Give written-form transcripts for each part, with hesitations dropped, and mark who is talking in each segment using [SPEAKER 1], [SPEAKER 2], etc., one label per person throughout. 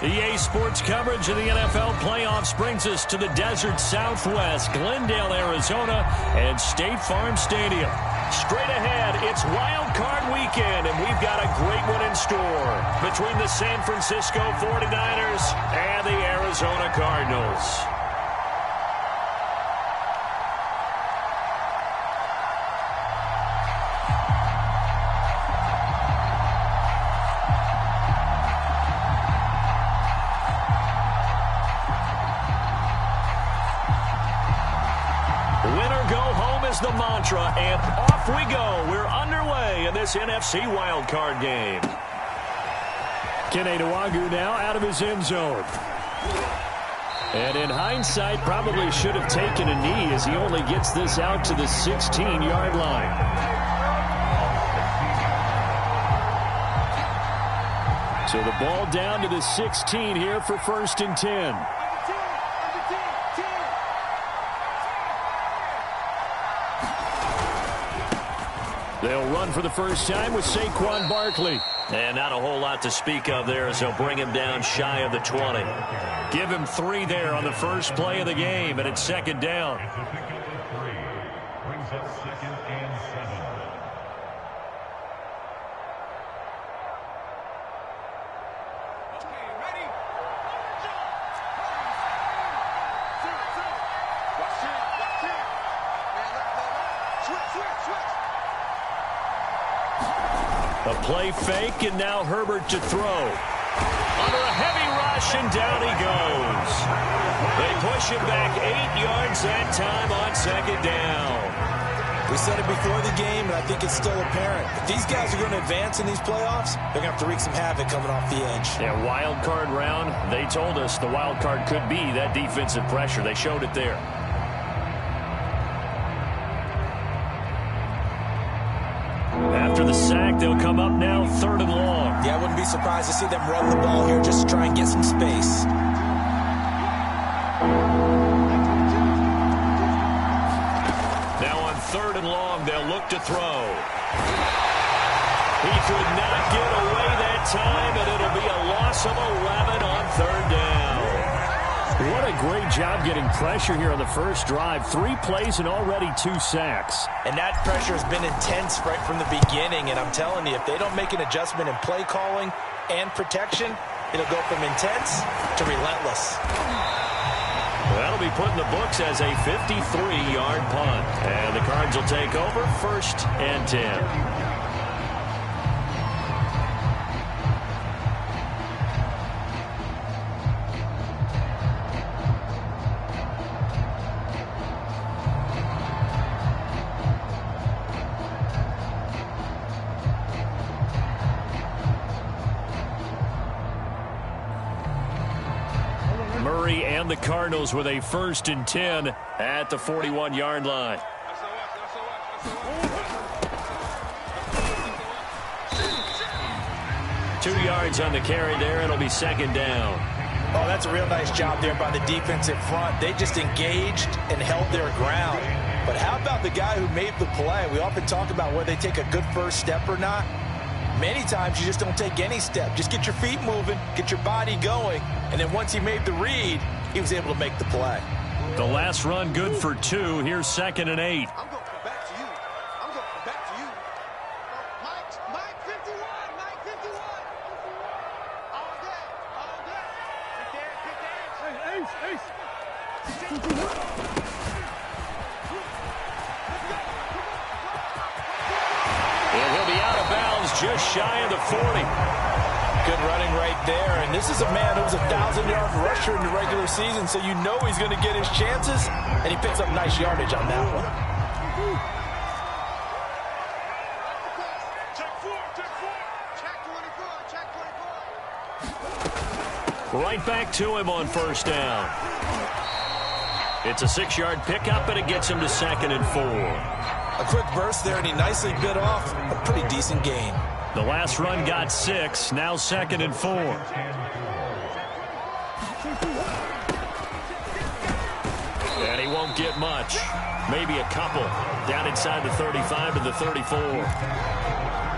[SPEAKER 1] EA Sports coverage of the NFL playoffs brings us to the desert Southwest, Glendale, Arizona, and State Farm Stadium. Straight ahead, it's Wild Card Weekend, and we've got a great one in store between the San Francisco 49ers and the Arizona Cardinals. The mantra, and off we go. We're underway in this NFC wildcard game. Kene Nwangwu now out of his end zone. And in hindsight, probably should have taken a knee as he only gets this out to the 16-yard line. So the ball down to the 16 here for 1st and 10. They'll run for the first time with Saquon Barkley. And not a whole lot to speak of there as they'll bring him down shy of the 20. Give him 3 there on the first play of the game, and it's 2nd down.
[SPEAKER 2] Brings up 2nd and 7.
[SPEAKER 1] A play fake, and now Herbert to throw. Under a heavy rush, and down he goes. They push him back 8 yards that time on 2nd down.
[SPEAKER 3] We said it before the game, and I think it's still apparent. If these guys are going to advance in these playoffs, they're going to have to wreak some havoc coming off the edge.
[SPEAKER 1] Yeah, wild card round, they told us the wild card could be that defensive pressure. They showed it there. After the sack, they'll come up now 3rd and long.
[SPEAKER 3] Yeah, I wouldn't be surprised to see them run the ball here just to try and get some space.
[SPEAKER 1] Now on 3rd and long, they'll look to throw. He could not get away that time, and it'll be a loss of 11 on 3rd down. What a great job getting pressure here on the first drive. 3 plays and already 2 sacks.
[SPEAKER 3] And that pressure has been intense right from the beginning. And I'm telling you, if they don't make an adjustment in play calling and protection, it'll go from intense to relentless.
[SPEAKER 1] That'll be put in the books as a 53-yard punt. And the Cards will take over 1st and 10. Murray and the Cardinals with a 1st and 10 at the 41-yard line. 2 yards on the carry there. It'll be 2nd down.
[SPEAKER 3] Oh, that's a real nice job there by the defensive front. They just engaged and held their ground. But how about the guy who made the play? We often talk about whether they take a good first step or not. Many times you just don't take any step. Just get your feet moving, get your body going, and then once he made the read, he was able to make the play.
[SPEAKER 1] The last run good for 2. Here's 2nd and 8.
[SPEAKER 4] I'm going back to you. I'm going back to you. Mike 51. Mike 51. All day. All day. Get there. Ace.
[SPEAKER 1] And he'll be out of bounds just shy of the 40.
[SPEAKER 3] Good running right there. And this is a man who was a 1,000-yard rusher in the regular season, so you know he's going to get his chances, and he picks up nice yardage on that one.
[SPEAKER 1] Right back to him on 1st down. It's a 6-yard pickup, and it gets him to 2nd and 4.
[SPEAKER 3] A quick burst there, and he nicely bit off a pretty decent gain.
[SPEAKER 1] The last run got 6, now 2nd and 4. And he won't get much. Maybe a couple. Down inside the 35 to the 34.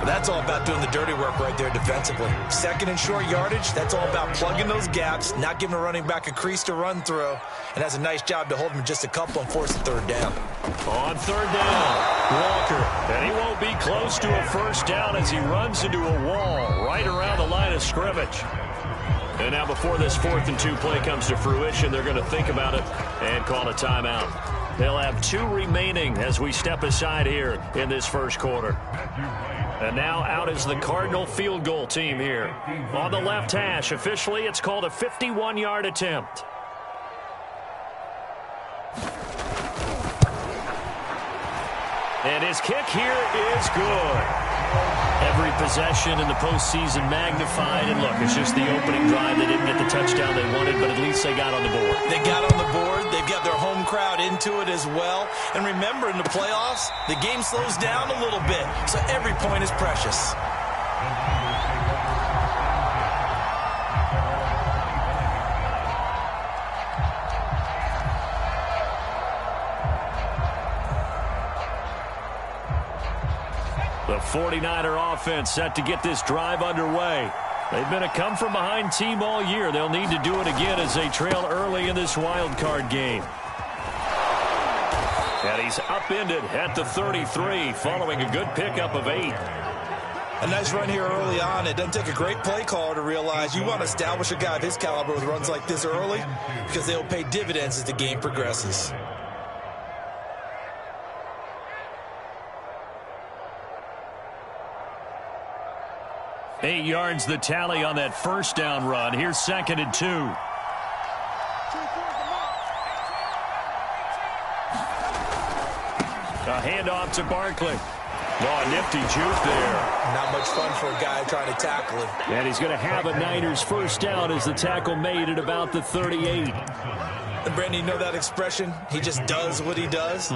[SPEAKER 3] But that's all about doing the dirty work right there defensively. Second and short yardage, that's all about plugging those gaps, not giving a running back a crease to run through, and has a nice job to hold him just a couple and force a third down.
[SPEAKER 1] On third down, Walker. And he won't be close to a first down as he runs into a wall right around the line of scrimmage. And now before this 4th and 2 play comes to fruition, they're going to think about it and call a timeout. They'll have 2 remaining as we step aside here in this first quarter. And now out is the Cardinal field goal team here. On the left hash, officially it's called a 51-yard attempt. And his kick here is good. Every possession in the postseason magnified. And look, it's just the opening drive. They didn't get the touchdown they wanted, but at least they got on the board.
[SPEAKER 3] They got on the board. They've got their home crowd into it as well. And remember, in the playoffs, the game slows down a little bit, so every point is precious.
[SPEAKER 1] The 49er offense set to get this drive underway. They've been a come-from-behind team all year. They'll need to do it again as they trail early in this wild card game. And he's upended at the 33 following a good pickup of 8.
[SPEAKER 3] A nice run here early on. It doesn't take a great play caller to realize you want to establish a guy of his caliber with runs like this early because they'll pay dividends as the game progresses.
[SPEAKER 1] 8 yards the tally on that first down run. Here's 2nd and 2. A handoff to Barkley. Oh, a nifty juke there.
[SPEAKER 3] Not much fun for a guy trying to tackle him.
[SPEAKER 1] And he's going to have a Niners first down as the tackle made at about the 38.
[SPEAKER 3] And Brandon, you know that expression? He just does what he does.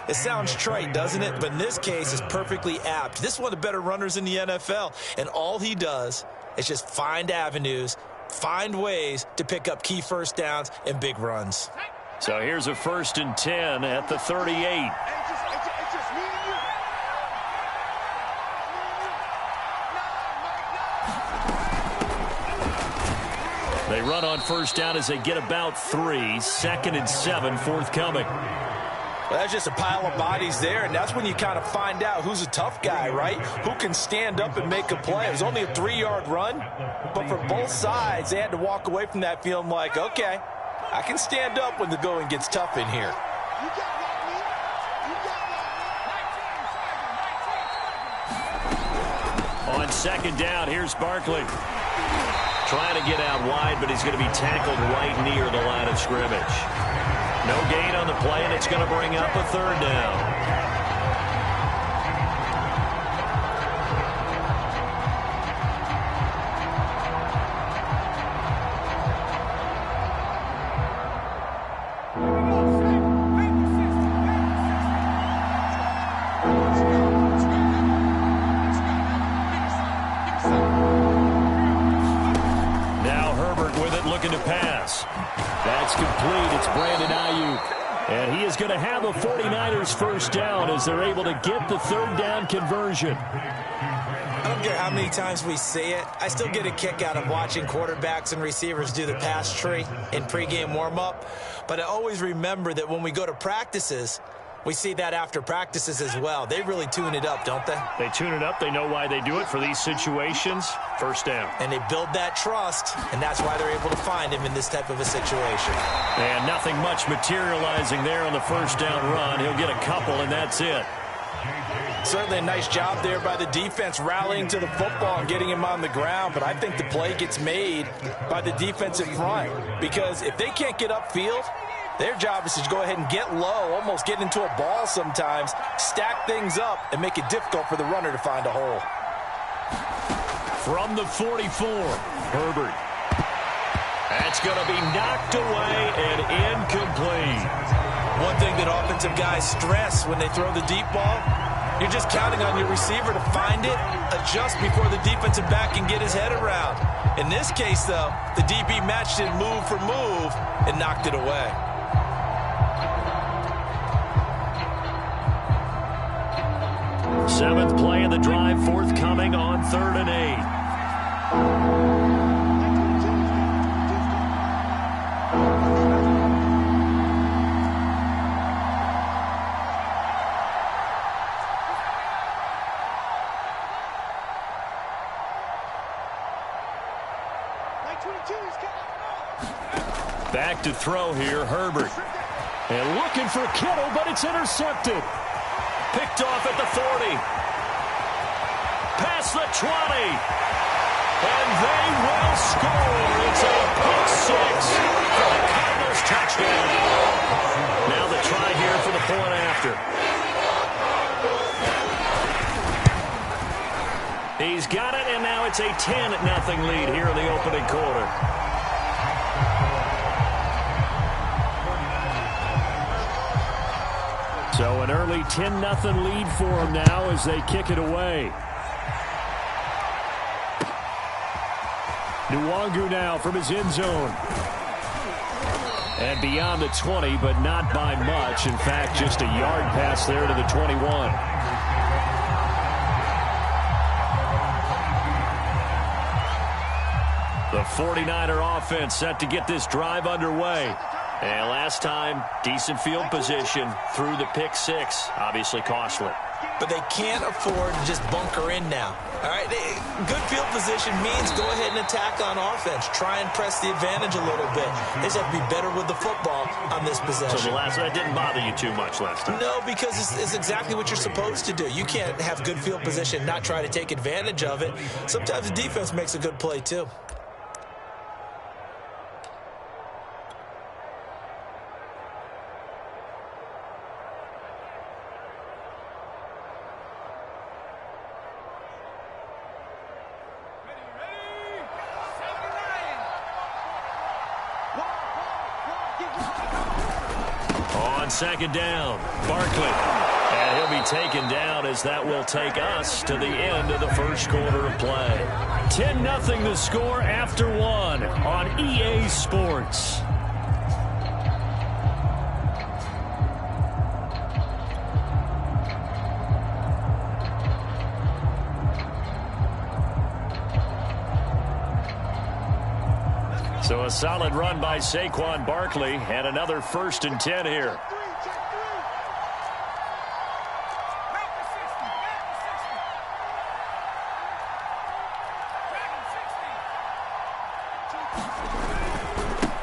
[SPEAKER 3] It sounds trite, doesn't it? But in this case, it's perfectly apt. This is one of the better runners in the NFL. And all he does is just find avenues, find ways to pick up key first downs and big runs.
[SPEAKER 1] So here's a 1st and 10 at the 38. They run on first down as they get about 3. 2nd and 7 forthcoming.
[SPEAKER 3] Well, that's just a pile of bodies there, and that's when you kind of find out who's a tough guy, right? Who can stand up and make a play. It was only a 3-yard run, but for both sides, they had to walk away from that feeling like, okay, I can stand up when the going gets tough in here.
[SPEAKER 1] On 2nd down, here's Barkley. Trying to get out wide, but he's going to be tackled right near the line of scrimmage. No gain on the play, and it's going to bring up a 3rd down. And he is going to have a 49ers first down as they're able to get the 3rd down conversion.
[SPEAKER 3] I don't care how many times we say it, I still get a kick out of watching quarterbacks and receivers do the pass tree in pregame warm-up. But I always remember that when we go to practices, we see that after practices as well. They really tune it up, don't they?
[SPEAKER 1] They tune it up. They know why they do it for these situations. First down.
[SPEAKER 3] And they build that trust, and that's why they're able to find him in this type of a situation.
[SPEAKER 1] And nothing much materializing there on the first down run. He'll get a couple, and that's it.
[SPEAKER 3] Certainly a nice job there by the defense rallying to the football and getting him on the ground, but I think the play gets made by the defensive front because if they can't get upfield, their job is to go ahead and get low, almost get into a ball sometimes, stack things up, and make it difficult for the runner to find a hole.
[SPEAKER 1] From the 44, Herbert. That's going to be knocked away and incomplete.
[SPEAKER 3] One thing that offensive guys stress when they throw the deep ball, you're just counting on your receiver to find it, adjust before the defensive back can get his head around. In this case, though, the DB matched it move for move and knocked it away.
[SPEAKER 1] Seventh play of the drive forthcoming on 3rd and 8. Back to throw here, Herbert. And looking for Kittle, but it's intercepted. Picked off at the 40. Past the 20. And they will score. It's a pick six for the Cardinals touchdown. Now the try here for the point after. He's got it, and now it's a 10-0 lead here in the opening quarter. So an early 10-0 lead for them now as they kick it away. Nwangu now from his end zone. And beyond the 20, but not by much. In fact, just a yard pass there to the 21. The 49er offense set to get this drive underway. And last time, decent field position through the pick six. Obviously costly.
[SPEAKER 3] But they can't afford to just bunker in now. All right, good field position means go ahead and attack on offense. Try and press the advantage a little bit. They just have to be better with the football on this possession.
[SPEAKER 1] So that didn't bother you too much last time?
[SPEAKER 3] No, because it's exactly what you're supposed to do. You can't have good field position and not try to take advantage of it. Sometimes the defense makes a good play too.
[SPEAKER 1] Second down, Barkley. And he'll be taken down as that will take us to the end of the first quarter of play. 10-0 the score after one on EA Sports. So a solid run by Saquon Barkley and another 1st and 10 here.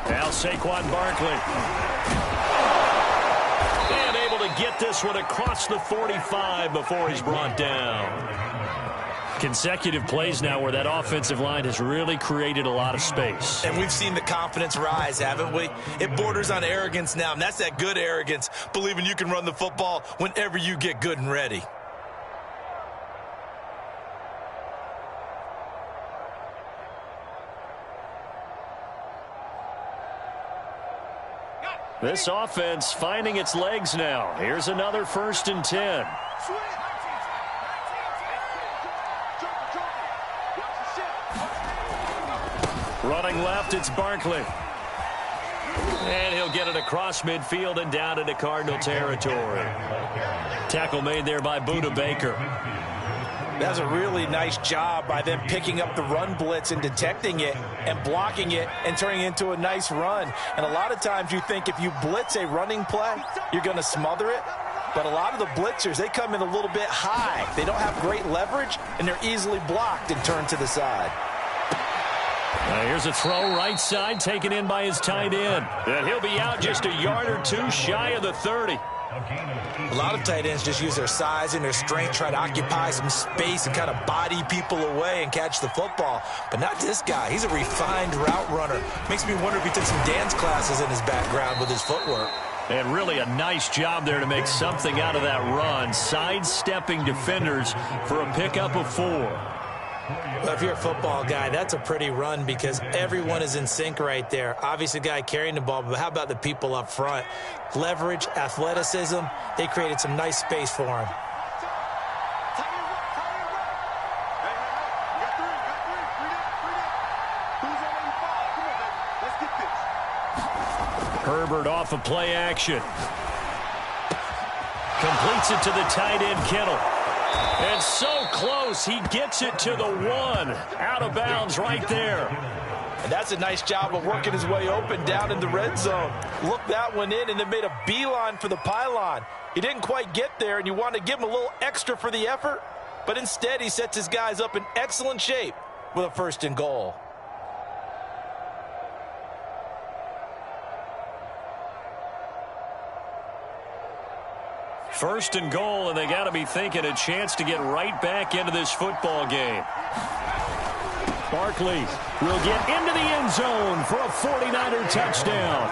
[SPEAKER 1] Now Saquon Barkley. And able to get this one across the 45 before he's brought down. Consecutive plays now where that offensive line has really created a lot of space.
[SPEAKER 3] And we've seen the confidence rise, haven't we? It borders on arrogance now, and that's that good arrogance, believing you can run the football whenever you get good and ready.
[SPEAKER 1] This offense finding its legs now. Here's another 1st and 10. Running left, it's Barkley. And he'll get it across midfield and down into Cardinal territory. Tackle made there by Budda Baker.
[SPEAKER 3] That's a really nice job by them picking up the run blitz and detecting it and blocking it and turning it into a nice run. And a lot of times you think if you blitz a running play, you're going to smother it. But a lot of the blitzers, they come in a little bit high. They don't have great leverage, and they're easily blocked and turned to the side.
[SPEAKER 1] Here's a throw right side taken in by his tight end. And he'll be out just a yard or two shy of the 30.
[SPEAKER 3] A lot of tight ends just use their size and their strength, try to occupy some space and kind of body people away and catch the football. But not this guy. He's a refined route runner. Makes me wonder if he took some dance classes in his background with his footwork.
[SPEAKER 1] And really a nice job there to make something out of that run. Sidestepping defenders for a pickup of 4.
[SPEAKER 3] Well, if you're a football guy, that's a pretty run because everyone is in sync right there. Obviously, the guy carrying the ball, but how about the people up front? Leverage, athleticism, they created some nice space for him.
[SPEAKER 1] Herbert off of play action. Completes it to the tight end, Kittle. And so close, he gets it to the 1. Out of bounds right there.
[SPEAKER 3] And that's a nice job of working his way open down in the red zone. Looked that one in and then made a beeline for the pylon. He didn't quite get there, and you want to give him a little extra for the effort. But instead, he sets his guys up in excellent shape with a 1st and goal.
[SPEAKER 1] First and goal, and they got to be thinking a chance to get right back into this football game. Barkley will get into the end zone for a 49er touchdown.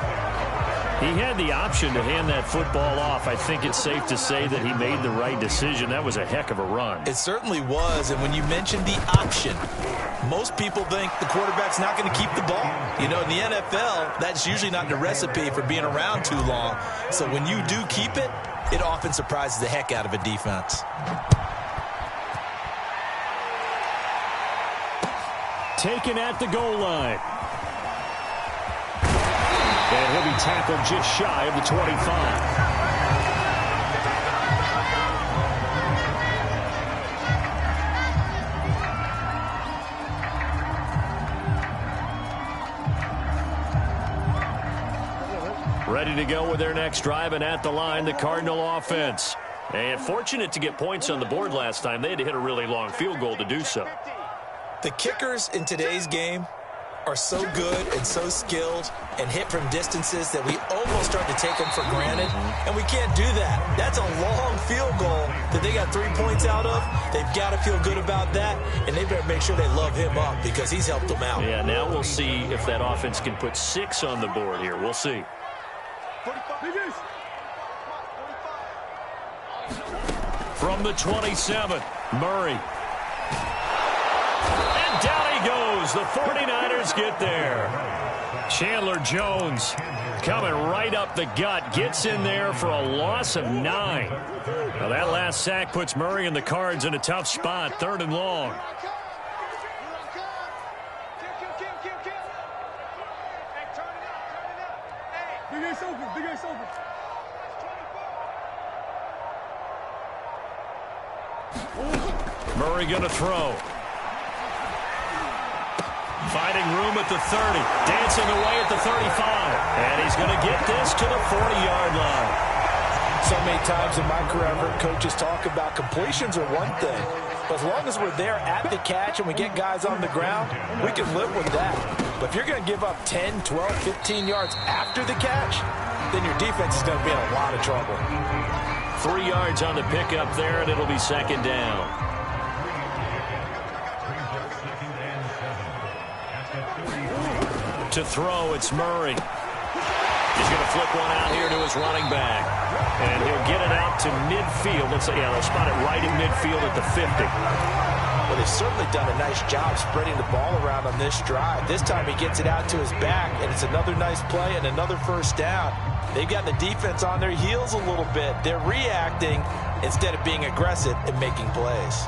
[SPEAKER 1] He had the option to hand that football off. I think it's safe to say that he made the right decision. That was a heck of a run.
[SPEAKER 3] It certainly was, and when you mentioned the option, most people think the quarterback's not going to keep the ball. You know, in the NFL, that's usually not the recipe for being around too long. So when you do keep it, it often surprises the heck out of a defense.
[SPEAKER 1] Taken at the goal line. And he'll be tackled just shy of the 25. Ready to go with their next drive, and at the line, the Cardinal offense. And fortunate to get points on the board last time. They had to hit a really long field goal to do so.
[SPEAKER 3] The kickers in today's game are so good and so skilled and hit from distances that we almost start to take them for granted, and we can't do that. That's a long field goal that they got 3 points out of. They've got to feel good about that, and they better make sure they love him up because he's helped them out.
[SPEAKER 1] Yeah, now we'll see if that offense can put 6 on the board here. We'll see. From the 27, Murray. And down he goes. The 49ers get there. Chandler Jones coming right up the gut. Gets in there for a loss of 9. Now that last sack puts Murray and the Cards in a tough spot. 3rd and long. Murray going to throw. Finding room at the 30. Dancing away at the 35. And he's going to get this to the 40-yard line.
[SPEAKER 3] So many times in my career, I've heard coaches talk about completions are one thing. But as long as we're there at the catch and we get guys on the ground, we can live with that. But if you're going to give up 10, 12, 15 yards after the catch, then your defense is going to be in a lot of trouble.
[SPEAKER 1] 3 yards on the pickup there, and it'll be 2nd down. To throw, it's Murray. He's going to flip one out here to his running back. And he'll get it out to midfield. Let's say, yeah, they'll spot it right in midfield at the 50.
[SPEAKER 3] Well, they've certainly done a nice job spreading the ball around on this drive. This time he gets it out to his back, and it's another nice play and another 1st down. They've got the defense on their heels a little bit. They're reacting instead of being aggressive and making plays.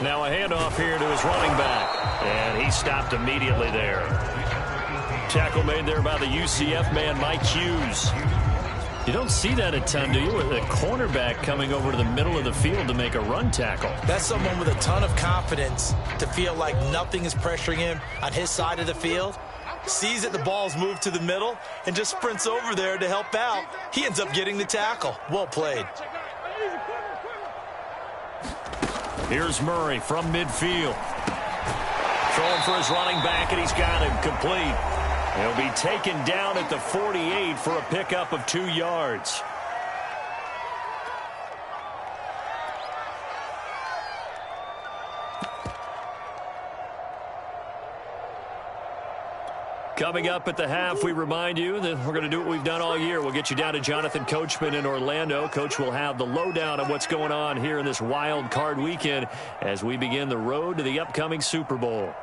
[SPEAKER 1] Now a handoff here to his running back. And he stopped immediately there. Tackle made there by the UCF man, Mike Hughes. You don't see that a ton, do you? With a cornerback coming over to the middle of the field to make a run tackle.
[SPEAKER 3] That's someone with a ton of confidence to feel like nothing is pressuring him on his side of the field. Sees that the ball's moved to the middle and just sprints over there to help out. He ends up getting the tackle. Well played.
[SPEAKER 1] Here's Murray from midfield. Throwing for his running back, and he's got him complete. He'll be taken down at the 48 for a pickup of 2 yards. Coming up at the half, we remind you that we're going to do what we've done all year. We'll get you down to Jonathan Coachman in Orlando. Coach will have the lowdown on what's going on here in this wild card weekend as we begin the road to the upcoming Super Bowl.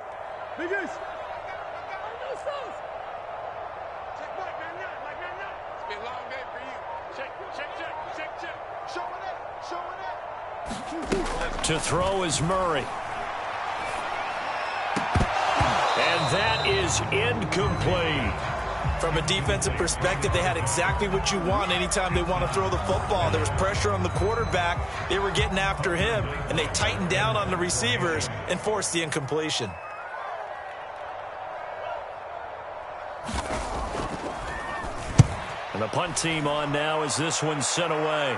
[SPEAKER 1] To throw is Murray. And that is incomplete.
[SPEAKER 3] From a defensive perspective, they had exactly what you want anytime they want to throw the football. There was pressure on the quarterback. They were getting after him, and they tightened down on the receivers and forced the incompletion.
[SPEAKER 1] And the punt team on now as this one's sent away.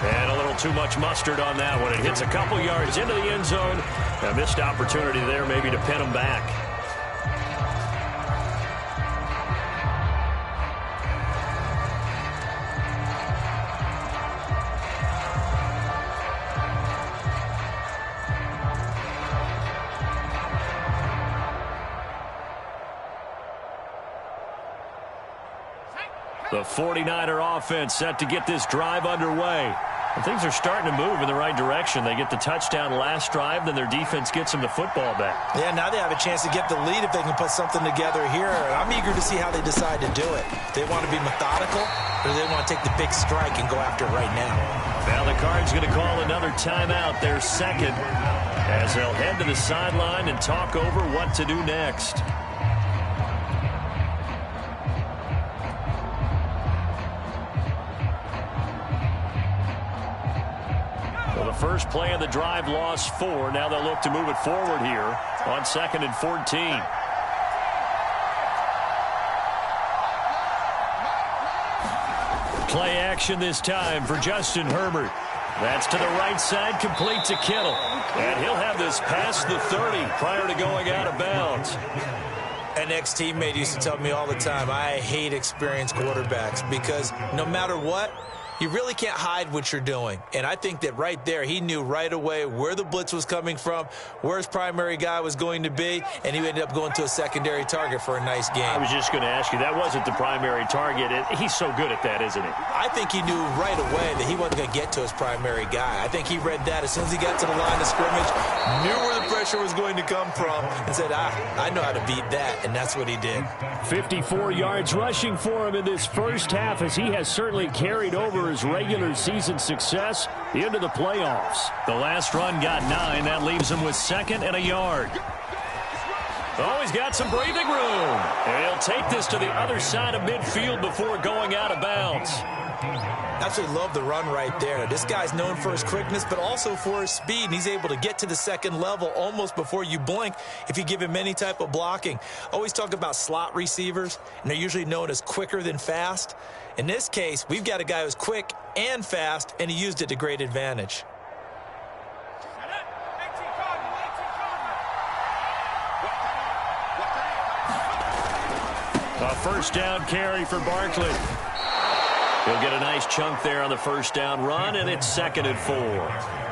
[SPEAKER 1] And a little too much mustard on that one. It hits a couple yards into the end zone. A missed opportunity there maybe to pin them back. The 49er offense set to get this drive underway. And things are starting to move in the right direction. They get the touchdown last drive, then their defense gets them the football back.
[SPEAKER 3] Yeah, now they have a chance to get the lead if they can put something together here. I'm eager to see how they decide to do it. They want to be methodical, or do they want to take the big strike and go after it right now?
[SPEAKER 1] Now the Cards going to call another timeout, their second, as they'll head to the sideline and talk over what to do next. First play of the drive, lost 4. Now they'll look to move it forward here on 2nd and 14. Play action this time for Justin Herbert. That's to the right side, complete to Kittle. And he'll have this past the 30 prior to going out of bounds.
[SPEAKER 3] An ex-teammate used to tell me all the time, I hate experienced quarterbacks because no matter what, you really can't hide what you're doing. And I think that right there, he knew right away where the blitz was coming from, where his primary guy was going to be, and he ended up going to a secondary target for a nice game.
[SPEAKER 1] I was just going to ask you, that wasn't the primary target. He's so good at that, isn't he?
[SPEAKER 3] I think he knew right away that he wasn't going to get to his primary guy. I think he read that as soon as he got to the line of scrimmage, knew where the pressure was going to come from, and said, I know how to beat that, and that's what he did.
[SPEAKER 1] 54 yards rushing for him in this first half, as he has certainly carried over his regular season success into the playoffs. The last run got 9. That leaves him with 2nd and a yard. Oh, he's got some breathing room. And he'll take this to the other side of midfield before going out of bounds.
[SPEAKER 3] Absolutely love the run right there. This guy's known for his quickness, but also for his speed, and he's able to get to the second level almost before you blink if you give him any type of blocking. Always talk about slot receivers, and they're usually known as quicker than fast. In this case, we've got a guy who's quick and fast, and he used it to great advantage.
[SPEAKER 1] A first down carry for Barkley. He'll get a nice chunk there on the first down run, and it's 2nd and 4.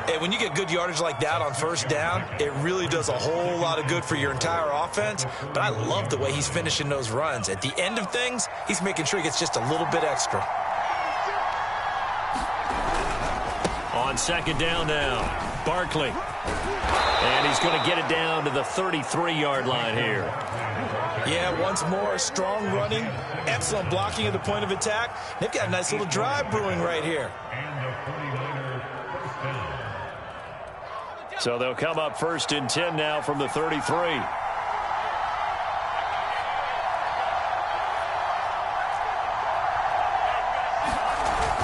[SPEAKER 3] And when you get good yardage like that on first down, it really does a whole lot of good for your entire offense. But I love the way he's finishing those runs. At the end of things, he's making sure he gets just a little bit extra.
[SPEAKER 1] On 2nd down now, Barkley. And he's going to get it down to the 33-yard line here.
[SPEAKER 3] Yeah, once more, strong running, excellent blocking at the point of attack. They've got a nice little drive brewing right here.
[SPEAKER 1] So they'll come up 1st and 10 now from the 33.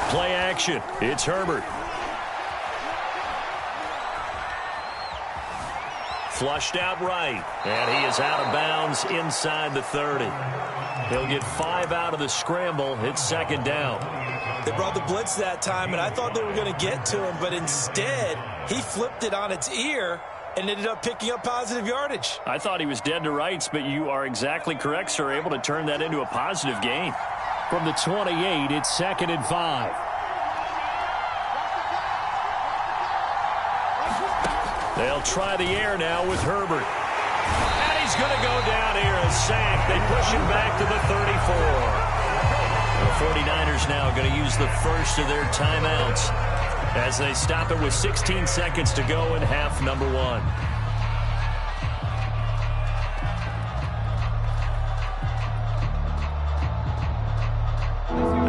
[SPEAKER 1] Play action. It's Herbert. Flushed out right, and he is out of bounds inside the 30. He'll get 5 out of the scramble. It's 2nd down.
[SPEAKER 3] They brought the blitz that time, and I thought they were going to get to him, but instead, he flipped it on its ear and ended up picking up positive yardage.
[SPEAKER 1] I thought he was dead to rights, but you are exactly correct, sir, able to turn that into a positive gain. From the 28, it's 2nd and 5. They'll try the air now with Herbert. And he's going to go down here, a sack. They push him back to the 34. The 49ers now going to use the first of their timeouts as they stop it with 16 seconds to go in half number 1.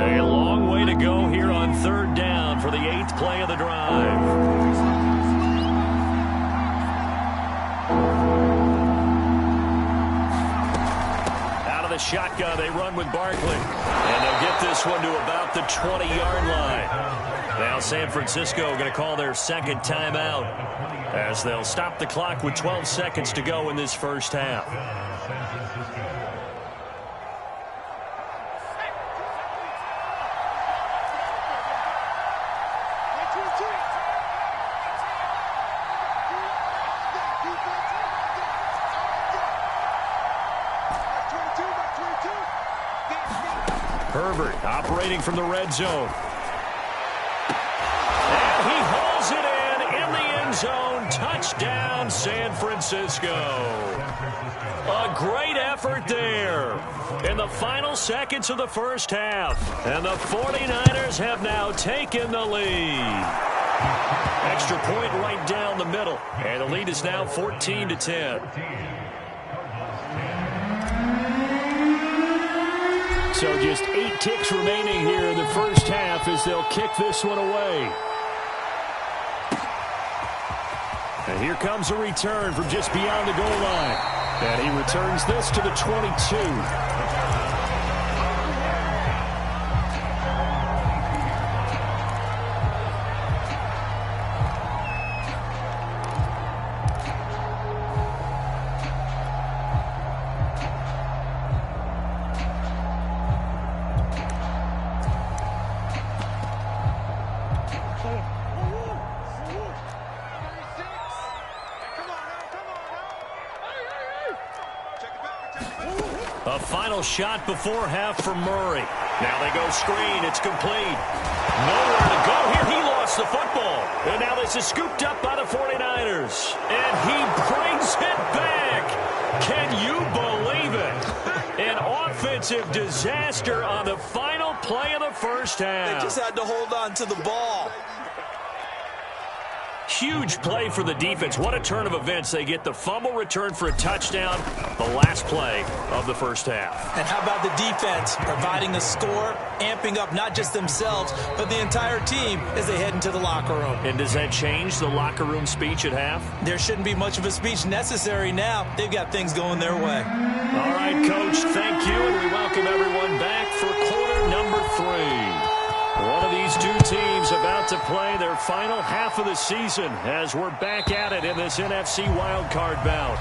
[SPEAKER 1] A long way to go here on 3rd down for the 8th play of the drive. the shotgun. They run with Barkley. And they'll get this one to about the 20-yard line. Now San Francisco going to call their second timeout as they'll stop the clock with 12 seconds to go in this first half. Herbert operating from the red zone. And he hauls it in the end zone. Touchdown, San Francisco. A great effort there in the final seconds of the first half. And the 49ers have now taken the lead. Extra point right down the middle. And the lead is now 14-10. So just 8 ticks remaining here in the first half as they'll kick this one away. And here comes a return from just beyond the goal line. And he returns this to the 22. A final shot before half for Murray. Now they go screen. It's complete. Nowhere to go here. He lost the football. And now this is scooped up by the 49ers. And he brings it back. Can you believe it? An offensive disaster on the final play of the first half.
[SPEAKER 3] They just had to hold on to the ball.
[SPEAKER 1] Huge play for the defense. What a turn of events. They get the fumble return for a touchdown, the last play of the first half.
[SPEAKER 3] And how about the defense providing a score, amping up not just themselves, but the entire team as they head into the locker room.
[SPEAKER 1] And does that change the locker room speech at half?
[SPEAKER 3] There shouldn't be much of a speech necessary now. They've got things going their way.
[SPEAKER 1] All right, Coach, thank you, and we welcome everyone back for quarter number 3. One of these two teams about to play their final half of the season as we're back at it in this NFC wildcard bout.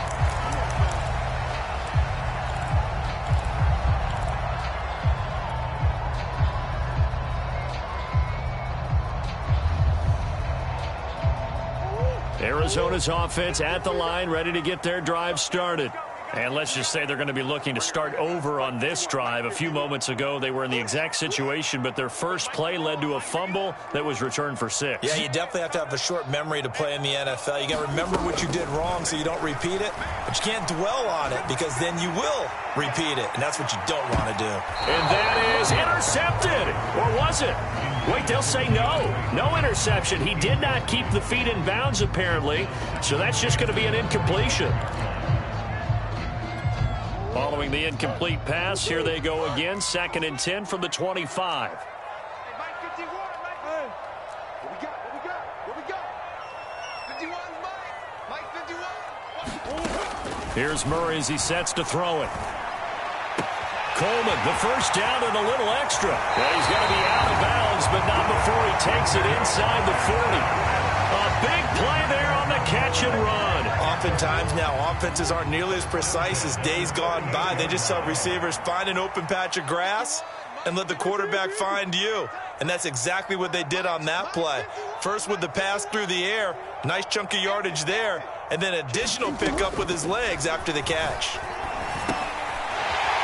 [SPEAKER 1] Arizona's offense at the line, ready to get their drive started. And let's just say they're going to be looking to start over on this drive. A few moments ago, they were in the exact situation, but their first play led to a fumble that was returned for 6.
[SPEAKER 3] Yeah, you definitely have to have a short memory to play in the NFL. You got to remember what you did wrong so you don't repeat it, but you can't dwell on it because then you will repeat it, and that's what you don't want to do.
[SPEAKER 1] And that is intercepted. Or was it? Wait, they'll say no. No interception. He did not keep the feet in bounds, apparently, so that's just going to be an incompletion. Following the incomplete pass, here they go again. 2nd and 10 from the 25.
[SPEAKER 4] Hey, Mike 51, Mike. Hey. What we got? 51, Mike 51.
[SPEAKER 1] Here's Murray as he sets to throw it. Coleman, the first down and a little extra. Well, he's going to be out of bounds, but not before he takes it inside the 40. A big play there on the catch and run.
[SPEAKER 3] Oftentimes now, offenses aren't nearly as precise as days gone by. They just tell receivers, find an open patch of grass and let the quarterback find you. And that's exactly what they did on that play. First with the pass through the air, nice chunk of yardage there, and then additional pickup with his legs after the catch.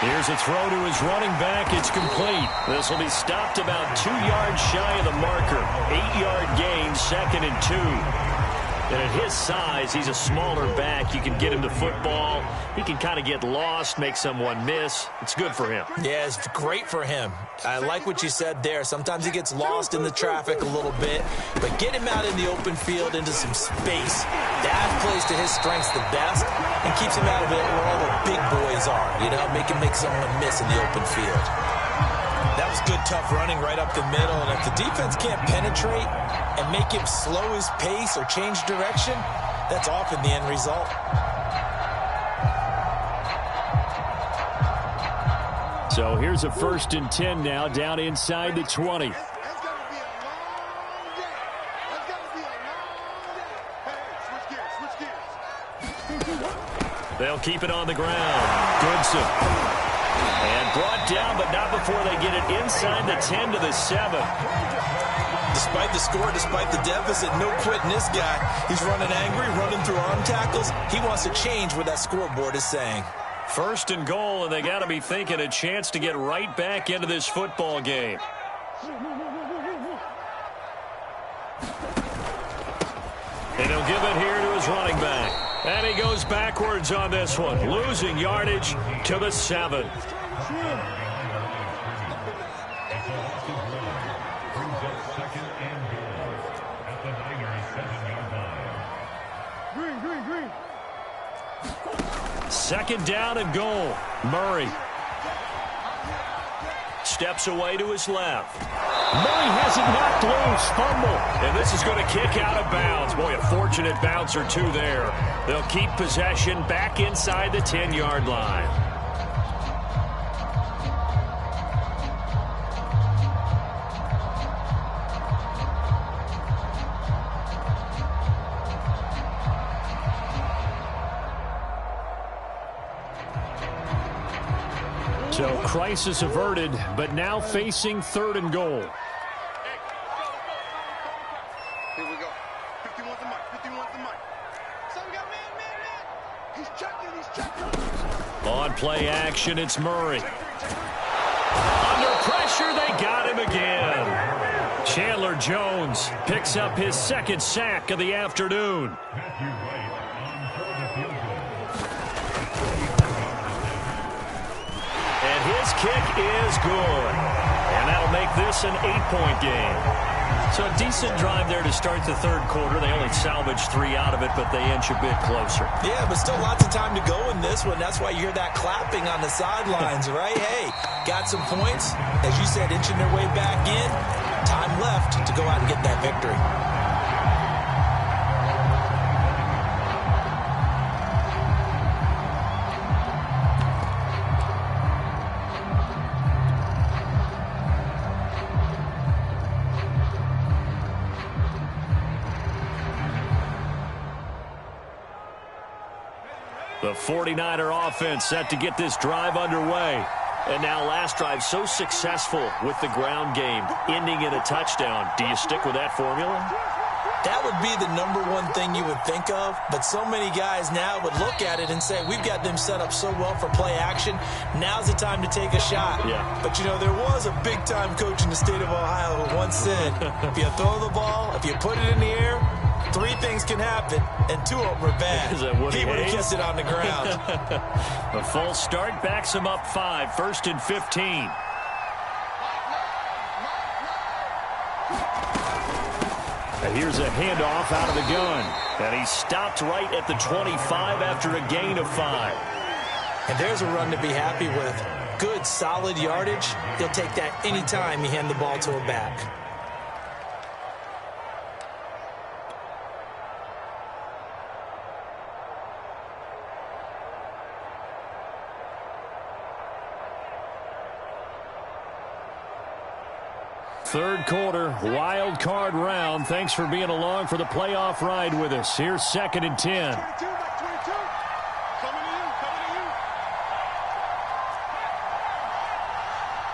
[SPEAKER 1] Here's a throw to his running back. It's complete. This will be stopped about 2 yards shy of the marker. 8-yard gain, 2nd and 2. And at his size, he's a smaller back. You can get him to football. He can kind of get lost, make someone miss. It's good for him.
[SPEAKER 3] Yeah, it's great for him. I like what you said there. Sometimes he gets lost in the traffic a little bit, but get him out in the open field into some space. That plays to his strengths the best and keeps him out of it where all the big boys are. You know, make him make someone miss in the open field. That was good, tough running right up the middle, and if the defense can't penetrate and make him slow his pace or change direction, that's often the end result.
[SPEAKER 1] So here's a 1st and 10 now, down inside the 20.
[SPEAKER 4] It's going to be a long day. It's going to be a long day. Hey, switch gears.
[SPEAKER 1] They'll keep it on the ground. Goodson. And brought down, but not before they get it inside the 10 to the 7.
[SPEAKER 3] Despite the score, despite the deficit, no quitting this guy. He's running angry, running through arm tackles. He wants to change what that scoreboard is saying.
[SPEAKER 1] 1st and goal, and they got to be thinking a chance to get right back into this football game. And he'll give it here to his running back. And he goes backwards on this one, losing yardage to the 7. Second down and goal. Murray steps away to his left. Murray has it knocked loose. Fumble. And this is going to kick out of bounds. Boy, a fortunate bounce or two there. They'll keep possession back inside the 10-yard line. So crisis averted, but now facing 3rd and goal.
[SPEAKER 4] Here we go. 51's the mic. 51's the mic. So we got man. He's checking.
[SPEAKER 1] On play action, it's Murray. Under pressure, they got him again. Chandler Jones picks up his 2nd sack of the afternoon. His kick is good. And that'll make this an 8-point game. So a decent drive there to start the 3rd quarter. They only salvaged 3 out of it, but they inch a bit closer.
[SPEAKER 3] Yeah, but still lots of time to go in this one. That's why you hear that clapping on the sidelines, right? Hey, got some points. As you said, inching their way back in. Time left to go out and get that victory.
[SPEAKER 1] The 49er offense set to get this drive underway. And now last drive so successful with the ground game, ending in a touchdown. Do you stick with that formula?
[SPEAKER 3] That would be the #1 thing you would think of, but so many guys now would look at it and say, we've got them set up so well for play action. Now's the time to take a shot.
[SPEAKER 1] Yeah.
[SPEAKER 3] But, you know, there was a big-time coach in the state of Ohio who once said, if you throw the ball, if you put it in the air, 3 things can happen, and 2 of them are bad. He would have kissed it on the ground.
[SPEAKER 1] A false start backs him up 5, 1st and 15. And here's a handoff out of the gun. And he stopped right at the 25 after a gain of 5.
[SPEAKER 3] And there's a run to be happy with. Good, solid yardage. He'll take that anytime you hand the ball to a back.
[SPEAKER 1] Third quarter, wild card round. Thanks for being along for the playoff ride with us. Here's 2nd and 10.
[SPEAKER 4] 22, back 22. Coming to you, coming to you.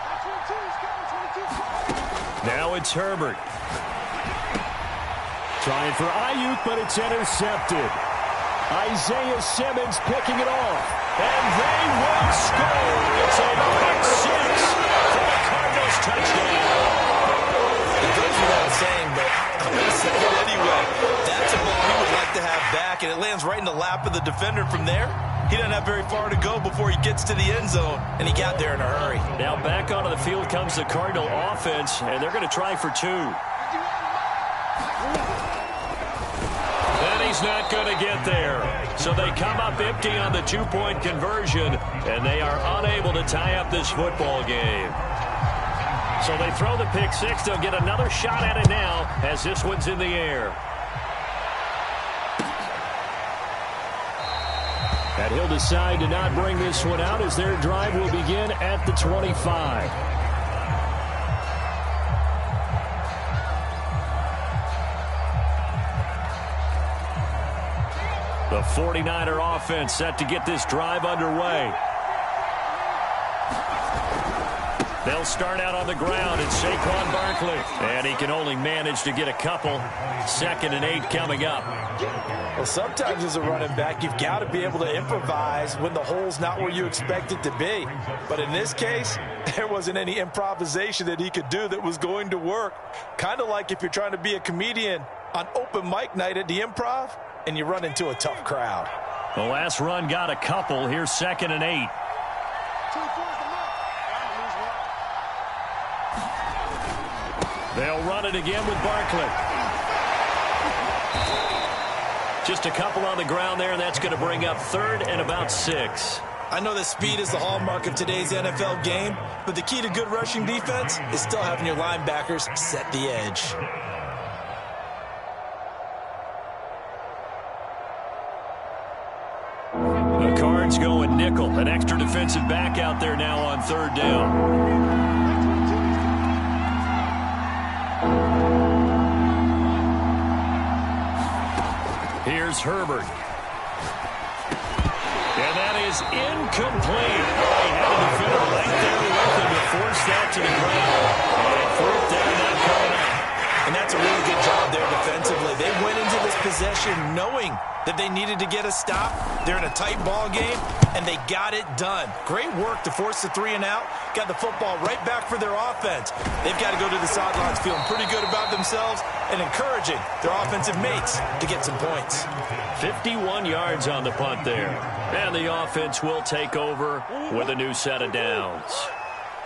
[SPEAKER 4] Back 22, he's coming, 22.
[SPEAKER 1] Now it's Herbert. Trying for Ayuk, but it's intercepted. Isaiah Simmons picking it off. And they will score. It's a pick 6 for the Cardinals touchdown.
[SPEAKER 3] It goes without saying, but I'm going to say it anyway. That's a ball he would like to have back, and it lands right in the lap of the defender from there. He doesn't have very far to go before he gets to the end zone, and he got there in a hurry.
[SPEAKER 1] Now back onto the field comes the Cardinal offense, and they're going to try for 2. And he's not going to get there. So they come up empty on the 2-point conversion, and they are unable to tie up this football game. So they throw the pick 6. They'll get another shot at it now as this one's in the air. And he'll decide to not bring this one out as their drive will begin at the 25. The 49er offense set to get this drive underway. They'll start out on the ground, it's Saquon Barkley. And he can only manage to get a couple. 2nd and 8 coming up.
[SPEAKER 3] Well, sometimes as a running back, you've got to be able to improvise when the hole's not where you expect it to be. But in this case, there wasn't any improvisation that he could do that was going to work. Kind of like if you're trying to be a comedian on open mic night at the Improv and you run into a tough crowd.
[SPEAKER 1] The last run got a couple. Here's 2nd and 8. They'll run it again with Barkley. Just a couple on the ground there, and that's going to bring up 3rd and about 6.
[SPEAKER 3] I know that speed is the hallmark of today's NFL game, but the key to good rushing defense is still having your linebackers set the edge.
[SPEAKER 1] The Cards going nickel. An extra defensive back out there now on 3rd down. Here's Herbert. And that is incomplete. They had a defender right there with him to force that to the ground. And 4th down now coming up.
[SPEAKER 3] And that's a really good job there defensively. They went into this possession knowing that they needed to get a stop. They're in a tight ball game, and they got it done. Great work to force the 3 and out. Got the football right back for their offense. They've got to go to the sidelines feeling pretty good about themselves and encouraging their offensive mates to get some points.
[SPEAKER 1] 51 yards on the punt there. And the offense will take over with a new set of downs.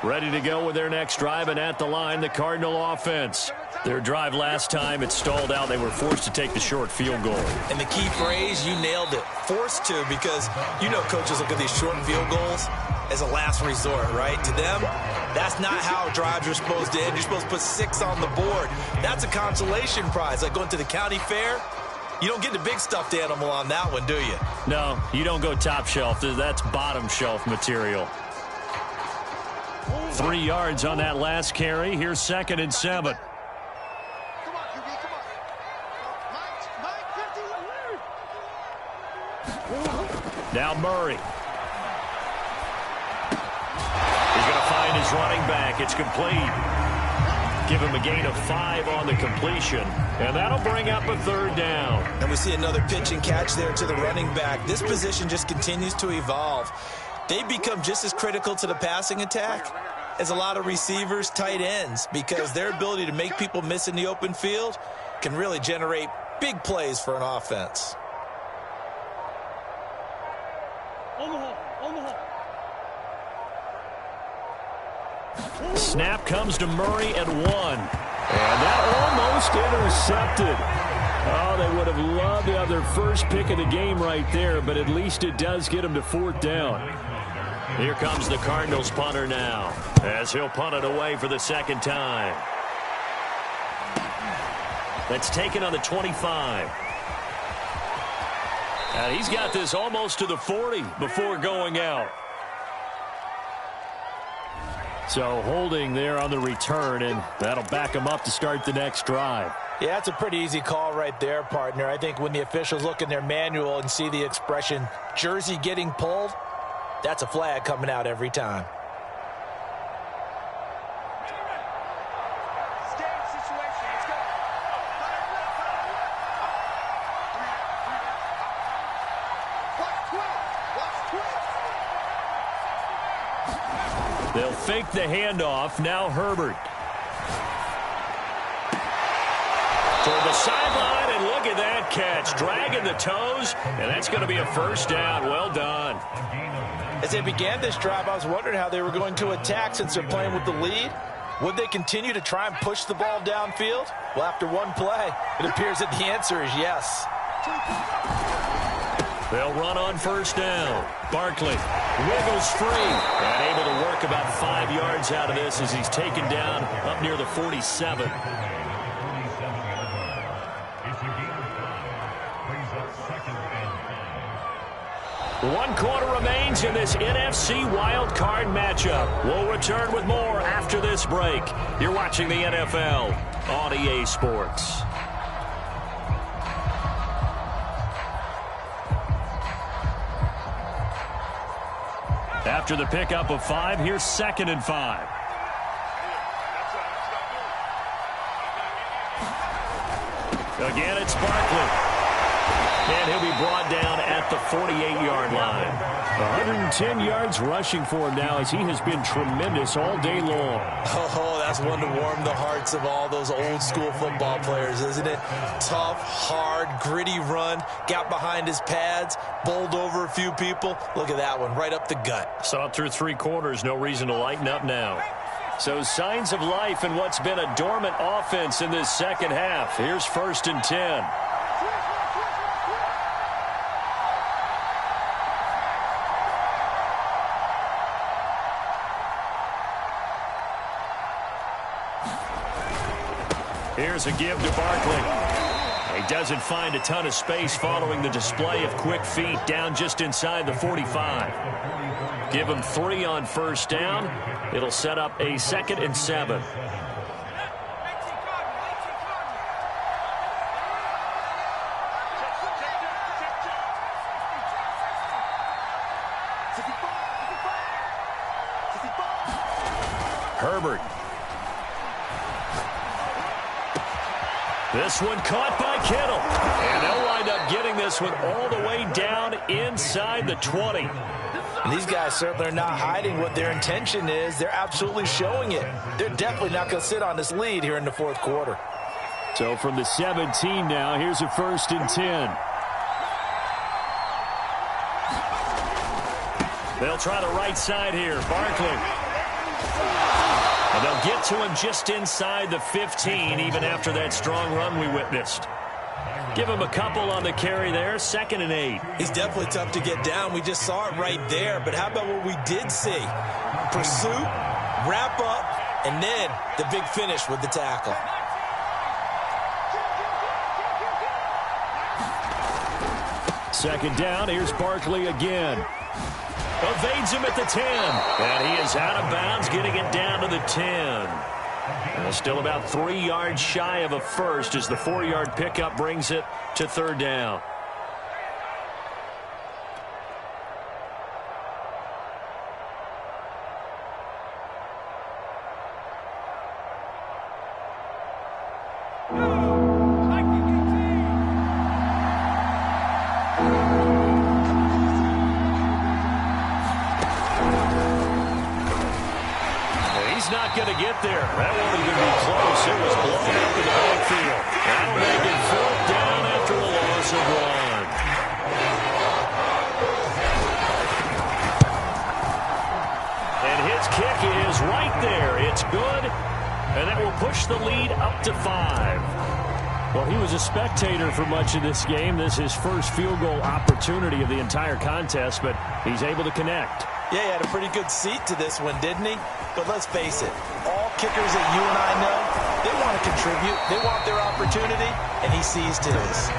[SPEAKER 1] Ready to go with their next drive, and at the line, the Cardinal offense. Their drive last time, it stalled out. They were forced to take the short field goal.
[SPEAKER 3] And the key phrase, you nailed it. Forced to, because you know coaches look at these short field goals as a last resort, right? To them, that's not how drives are supposed to end. You're supposed to put 6 on the board. That's a consolation prize, like going to the county fair. You don't get the big stuffed animal on that one, do you?
[SPEAKER 1] No, you don't go top shelf. That's bottom shelf material. 3 yards on that last carry. Here's 2nd and 7.
[SPEAKER 4] Come on, QB, come on. Mike 51.
[SPEAKER 1] Now Murray. He's going to find his running back. It's complete. Give him a gain of 5 on the completion. And that'll bring up a 3rd down.
[SPEAKER 3] And we see another pitch and catch there to the running back. This position just continues to evolve. They become just as critical to the passing attack as a lot of receivers, tight ends, because their ability to make people miss in the open field can really generate big plays for an offense.
[SPEAKER 1] Snap comes to Murray at 1. And that almost intercepted. Oh, they would have loved to have their first pick of the game right there, but at least it does get them to 4th down. Here comes the Cardinals punter now, as he'll punt it away for the 2nd time. That's taken on the 25. And he's got this almost to the 40 before going out. So holding there on the return, and that'll back him up to start the next drive.
[SPEAKER 3] Yeah, that's a pretty easy call right there, partner. I think when the officials look in their manual and see the expression, jersey getting pulled, that's a flag coming out every time.
[SPEAKER 1] They'll fake the handoff. Now Herbert. Toward the sideline, and look at that catch. Dragging the toes, and that's going to be a 1st down. Well done.
[SPEAKER 3] As they began this drive, I was wondering how they were going to attack since they're playing with the lead. Would they continue to try and push the ball downfield? Well, after one play, it appears that the answer is yes.
[SPEAKER 1] They'll run on 1st down. Barkley wiggles free and able to work about 5 yards out of this as he's taken down up near the 47. One quarter remains in this NFC Wild Card matchup. We'll return with more after this break. You're watching the NFL on EA Sports. After the pickup of 5, here's 2nd and 5. Again, it's Barkley. And he'll be brought down at the 48-yard line. 110 yards rushing for him now as he has been tremendous all day long.
[SPEAKER 3] Oh, that's one to warm the hearts of all those old-school football players, isn't it? Tough, hard, gritty run. Got behind his pads, bowled over a few people. Look at that one, right up the gut.
[SPEAKER 1] Saw it through 3 quarters. No reason to lighten up now. So signs of life in what's been a dormant offense in this second half. Here's 1st and 10. Here's a give to Barkley. He doesn't find a ton of space following the display of quick feet down just inside the 45. Give him 3 on 1st down. It'll set up a 2nd and 7. Herbert. This one caught by Kittle. And they'll wind up getting this one all the way down inside the 20.
[SPEAKER 3] And these guys certainly are not hiding what their intention is. They're absolutely showing it. They're definitely not going to sit on this lead here in the 4th quarter.
[SPEAKER 1] So from the 17 now, here's a 1st and 10. They'll try the right side here. Barkley. And they'll get to him just inside the 15, even after that strong run we witnessed. Give him a couple on the carry there, 2nd and 8.
[SPEAKER 3] He's definitely tough to get down. We just saw it right there. But how about what we did see? Pursuit, wrap up, and then the big finish with the tackle.
[SPEAKER 1] Second down, here's Barkley again. Evades him at the 10. And he is out of bounds, getting it down to the 10. And still about 3 yards shy of a first as the 4-yard pickup brings it to 3rd down. Going to get there. That won't even be close. It was blown up in the backfield. That'll make it 4th down after the loss of 1. And his kick is right there. It's good. And that will push the lead up to 5. Well, he was a spectator for much of this game. This is his first field goal opportunity of the entire contest, but he's able to connect.
[SPEAKER 3] Yeah, he had a pretty good seat to this one, didn't he? But let's face it, all kickers that you and I know, they want to contribute. They want their opportunity, and he seized his.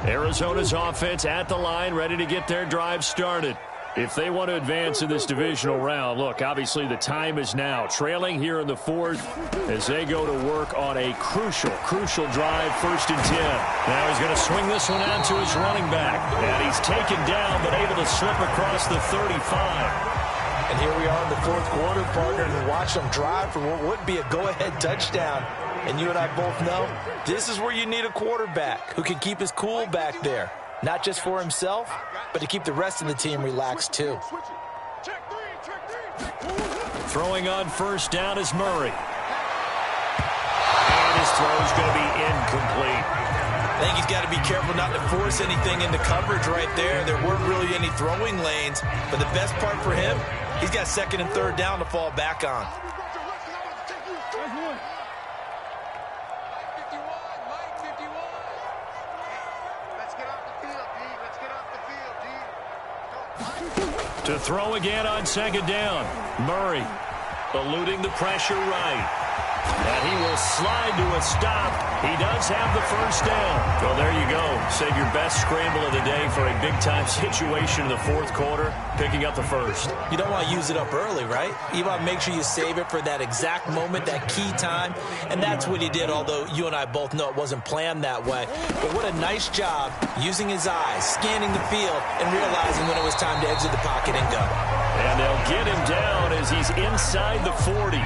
[SPEAKER 1] Arizona's offense at the line, ready to get their drive started. If they want to advance in this divisional round, look, obviously the time is now. Trailing here in the 4th as they go to work on a crucial drive, 1st and 10. Now he's going to swing this one out to his running back. And he's taken down, but able to slip across the 35.
[SPEAKER 3] And here we are in the 4th quarter, partner, and watch them drive for what would be a go-ahead touchdown. And you and I both know this is where you need a quarterback who can keep his cool back there. Not just for himself, but to keep the rest of the team relaxed too.
[SPEAKER 1] Throwing on 1st down is Murray. And his throw is going to be incomplete.
[SPEAKER 3] I think he's got to be careful not to force anything into coverage right there. There weren't really any throwing lanes. But the best part for him, he's got 2nd and 3rd down to fall back on.
[SPEAKER 1] To throw again on second down. Murray eluding the pressure right. And he will slide to a stop. He does have the first down. Well, there you go. Save your best scramble of the day for a big-time situation in the fourth quarter, picking up the first.
[SPEAKER 3] You don't want to use it up early, right? You want to make sure you save it for that exact moment, that key time. And that's what he did, although you and I both know it wasn't planned that way. But what a nice job using his eyes, scanning the field, and realizing when it was time to exit the pocket and go.
[SPEAKER 1] And they'll get him down as he's inside the 40.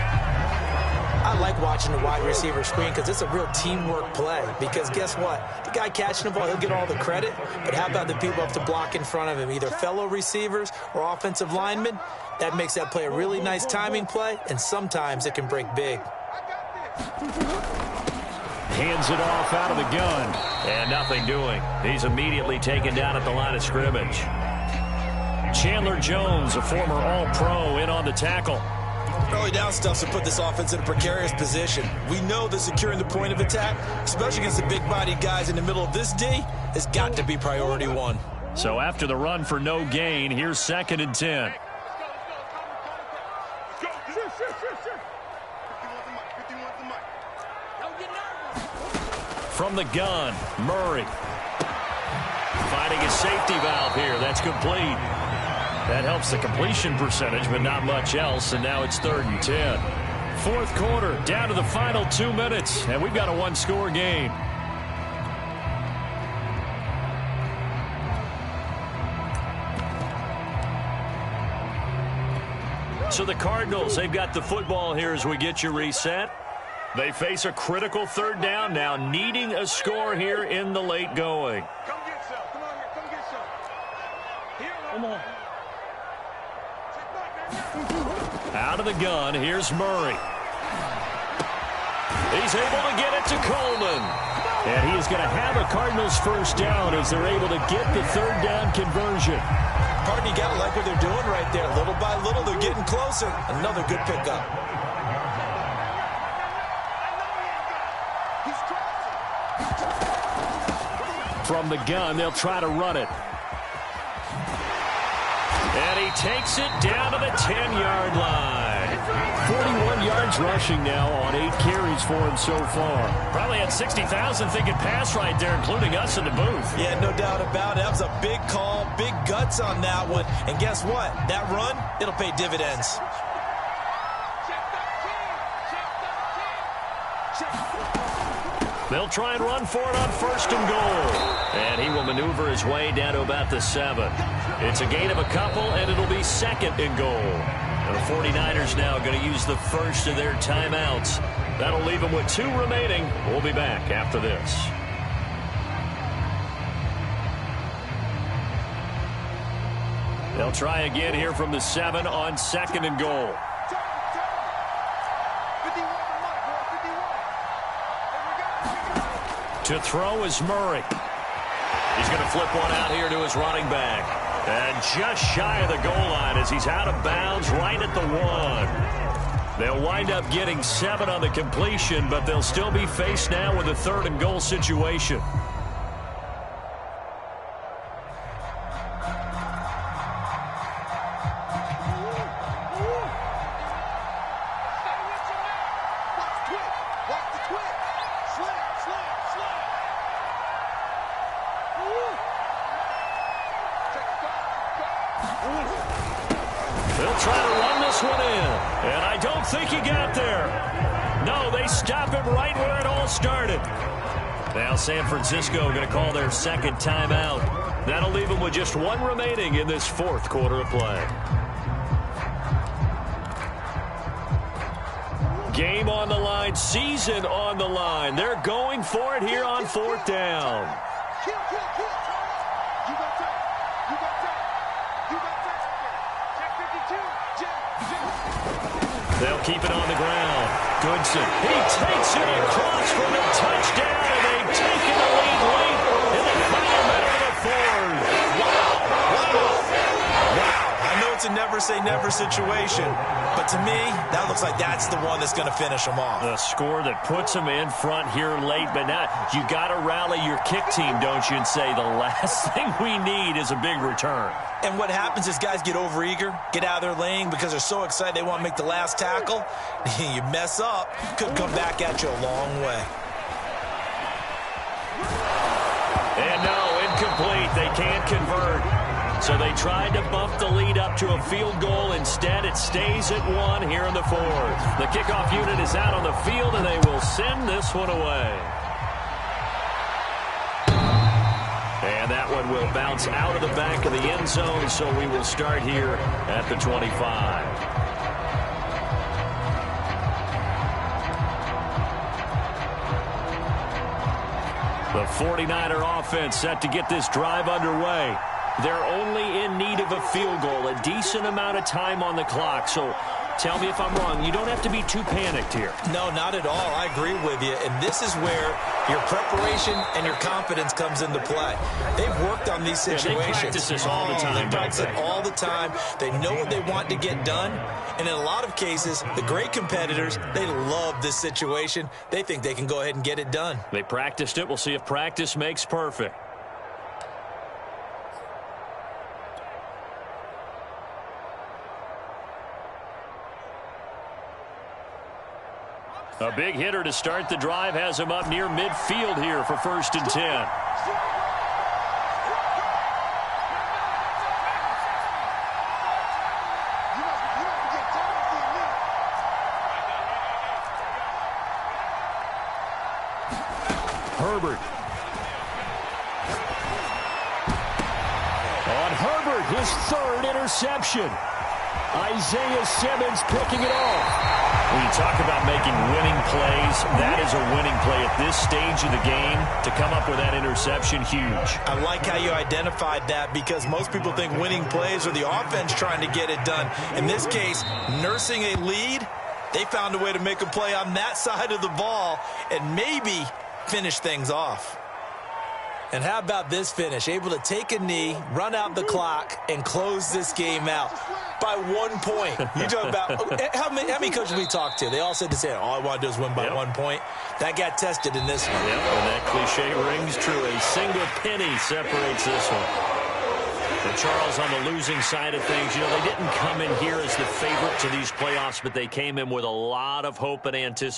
[SPEAKER 3] I like watching the wide receiver screen because it's a real teamwork play. Because guess what? The guy catching the ball, he'll get all the credit. But how about the people up to block in front of him, either fellow receivers or offensive linemen? That makes that play a really nice timing play, and sometimes it can break big.
[SPEAKER 1] Hands it off out of the gun. And nothing doing. He's immediately taken down at the line of scrimmage. Chandler Jones, a former All-Pro, in on the tackle.
[SPEAKER 3] Early down stuff to put this offense in a precarious position. We know that securing the point of attack, especially against the big-bodied guys in the middle of this D, has got to be priority one.
[SPEAKER 1] So after the run for no gain, here's 2nd and 10. From the gun, Murray. Finding a safety valve here. That's complete. That helps the completion percentage, but not much else, and now it's 3rd and 10. Fourth quarter, down to the final 2 minutes, and we've got a one-score game. So the Cardinals, they've got the football here as we get you reset. They face a critical 3rd down now, needing a score here in the late going.
[SPEAKER 4] Come get some. Come on here. Come get some. Here, come on.
[SPEAKER 1] Out of the gun, here's Murray. He's able to get it to Coleman. And he is going to have a Cardinals first down as they're able to get the 3rd down conversion.
[SPEAKER 3] Pardon, you got to like what they're doing right there. Little by little, they're getting closer. Another good pickup.
[SPEAKER 1] From the gun, they'll try to run it. And he takes it down to the 10-yard line. 41 yards rushing now on 8 carries for him so far. Probably had 60,000 thinking pass right there, including us in the booth.
[SPEAKER 3] Yeah, no doubt about it. That was a big call, big guts on that one. And guess what? That run, it'll pay dividends.
[SPEAKER 1] They'll try and run for it on 1st and goal. And he will maneuver his way down to about the 7. It's a gain of a couple, and it'll be 2nd and goal. And the 49ers now going to use the first of their timeouts. That'll leave them with 2 remaining. We'll be back after this. They'll try again here from the 7 on 2nd and goal. To throw is Murray. He's going to flip one out here to his running back. And just shy of the goal line as he's out of bounds right at the 1. They'll wind up getting 7 on the completion, but they'll still be faced now with a 3rd and goal situation. They'll try to run this one in, and I don't think he got there. No, they stop him right where it all started. Now San Francisco going to call their 2nd timeout. That'll leave them with just 1 remaining in this 4th quarter of play. Game on the line, season on the line. They're going for it here on 4th down. They'll keep it on the ground. Goodson, he takes it across for the touchdown, and they've taken the lead late in the final minute of the 4th.
[SPEAKER 3] Wow. I know it's a never-say-never situation. But to me, that looks like that's the one that's going to finish them off.
[SPEAKER 1] The score that puts them in front here late. But now you got to rally your kick team, don't you, and say the last thing we need is a big return.
[SPEAKER 3] And what happens is guys get overeager, get out of their lane because they're so excited they want to make the last tackle. You mess up, could come back at you a long way.
[SPEAKER 1] And no, incomplete. They can't convert. So they tried to bump the lead up to a field goal. Instead, it stays at 1 here in the fourth. The kickoff unit is out on the field, and they will send this one away. And that one will bounce out of the back of the end zone, so we will start here at the 25. The 49er offense set to get this drive underway. They're only in need of a field goal, a decent amount of time on the clock. So tell me if I'm wrong. You don't have to be too panicked here.
[SPEAKER 3] No, not at all. I agree with you. And this is where your preparation and your confidence comes into play. They've worked on these situations.
[SPEAKER 1] Yeah, they practice this all the time.
[SPEAKER 3] They practice it all the time. They know what they want to get done. And in a lot of cases, the great competitors, they love this situation. They think they can go ahead and get it done.
[SPEAKER 1] They practiced it. We'll see if practice makes perfect. A big hitter to start the drive has him up near midfield here for 1st and 10. Herbert. On Herbert, his 3rd interception. Isaiah Simmons picking it off. When you talk about making winning plays, that is a winning play at this stage of the game. To come up with that interception, huge.
[SPEAKER 3] I like how you identified that because most people think winning plays are the offense trying to get it done. In this case, nursing a lead, they found a way to make a play on that side of the ball and maybe finish things off. And how about this finish? Able to take a knee, run out the clock, and close this game out by 1 point. You talk about how many coaches we talked to? They all said the same. All I want to do is win by 1 point. That got tested in this one.
[SPEAKER 1] Yep, and that cliche rings true. A single penny separates this one. And Charles on the losing side of things, you know, they didn't come in here as the favorite to these playoffs, but they came in with a lot of hope and anticipation.